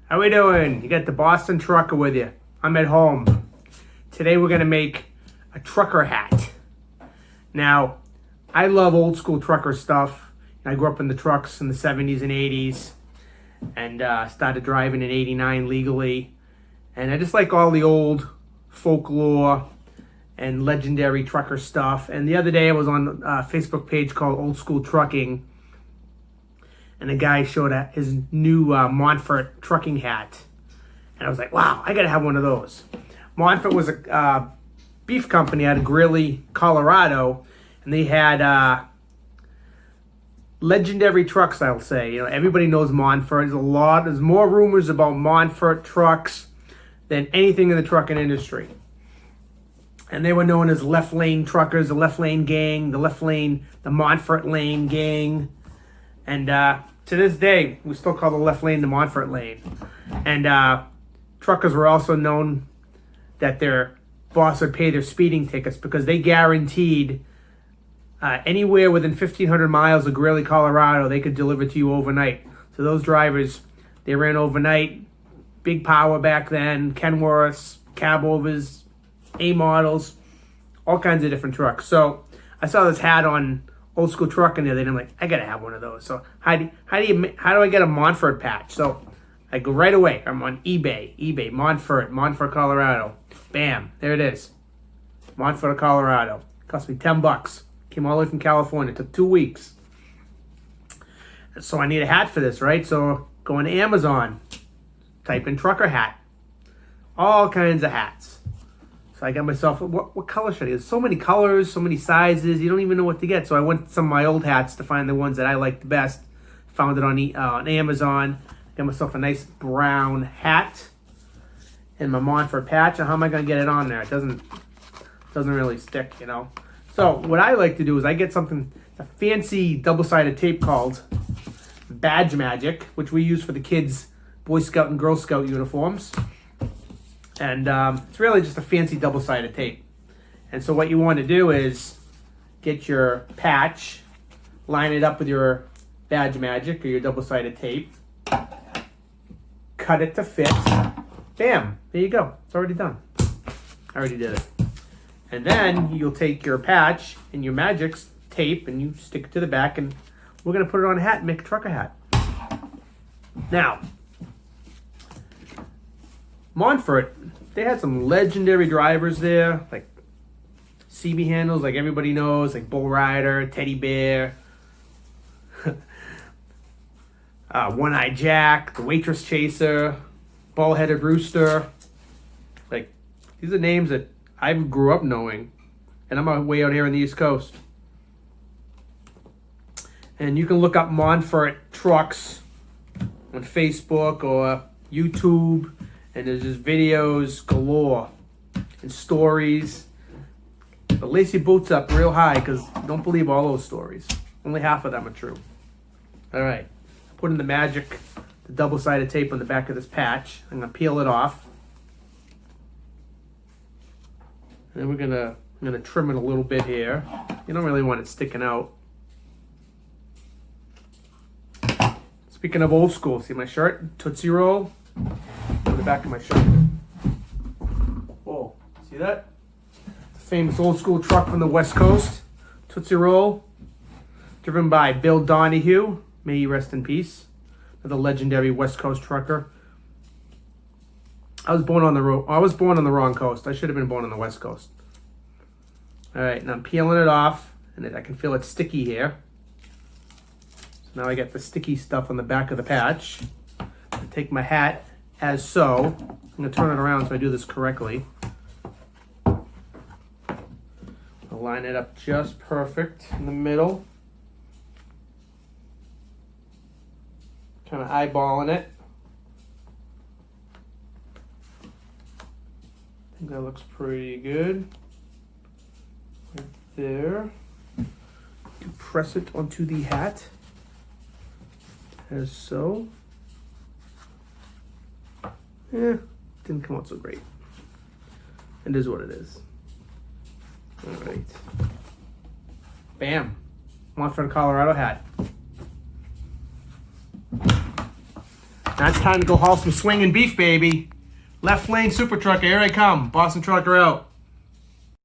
How we doing? You got the Boston Trucker with you. I'm at home. Today we're gonna make a trucker hat. Now, I love old school trucker stuff. I grew up in the trucks in the 70s and 80s and started driving in 89 legally. And I just like all the old folklore and legendary trucker stuff. And the other day I was on a Facebook page called Old School Trucking, and a guy showed his new Montfort trucking hat. And I was like, wow, I gotta have one of those. Montfort was a beef company out of Greeley, Colorado, and they had legendary trucks, I'll say. You know, everybody knows Montfort. There's more rumors about Montfort trucks than anything in the trucking industry. And they were known as left lane truckers, the left lane gang, the Montfort lane gang. And to this day, we still call the left lane the Montfort lane. And truckers were also known that their boss would pay their speeding tickets because they guaranteed anywhere within 1,500 miles of Greeley, Colorado, they could deliver to you overnight. So those drivers, they ran overnight, big power back then, Kenworths, cabovers, A models, all kinds of different trucks. So I saw this hat on Old School Trucking the other day, and I'm like, I gotta have one of those. So how do I get a Montfort patch? So I go right away. I'm on eBay, Montfort, Colorado. Bam, there it is. Montfort, Colorado. Cost me $10. Came all the way from California. It took 2 weeks. So I need a hat for this, right? So go on Amazon, type in trucker hat. All kinds of hats. So I got myself, what color should I get? There's so many colors, so many sizes, you don't even know what to get. So I went to some of my old hats to find the ones that I like the best. Found it on Amazon. Got myself a nice brown hat and my Montfort patch. And how am I going to get it on there? It doesn't really stick, you know. So what I like to do is I get a fancy double-sided tape called Badge Magic, which we use for the kids' Boy Scout and Girl Scout uniforms. And it's really just a fancy double-sided tape. And so what you want to do is get your patch, line it up with your Badge Magic or your double-sided tape, cut it to fit. Bam, there you go. It's already done. I already did it. And then you'll take your patch and your Magic's tape and you stick it to the back, and we're going to put it on a hat and make a trucker hat. Now, Montfort, they had some legendary drivers there, like CB handles, like everybody knows, like Bull Rider, Teddy Bear, One-Eye Jack, the Waitress Chaser, Ball-Headed Rooster. Like, these are names that I grew up knowing, and I'm way out here on the East Coast. And you can look up Montfort trucks on Facebook or YouTube, and there's just videos galore and stories. But lace your boots up real high, because don't believe all those stories. Only half of them are true. All right, put in the double-sided tape on the back of this patch. I'm gonna peel it off. And then I'm gonna trim it a little bit here. You don't really want it sticking out. Speaking of old school, see my shirt? Tootsie Roll. On the back of my shirt. Whoa, see that? Famous old school truck from the West Coast. Tootsie Roll. Driven by Bill Donahue. May he rest in peace. The legendary West Coast trucker. I was born on the wrong coast. I should have been born on the West Coast. All right, now I'm peeling it off, and I can feel it sticky here. So now I get the sticky stuff on the back of the patch. I take my hat as so. I'm gonna turn it around so I do this correctly. I'll line it up just perfect in the middle. Kind of eyeballing it. I think that looks pretty good. Right there. You press it onto the hat, as so. Didn't come out so great. It is what it is. All right. Bam. Montfort, Colorado hat. Now it's time to go haul some swinging beef, baby. Left lane super trucker, here I come. Boston Trucker out.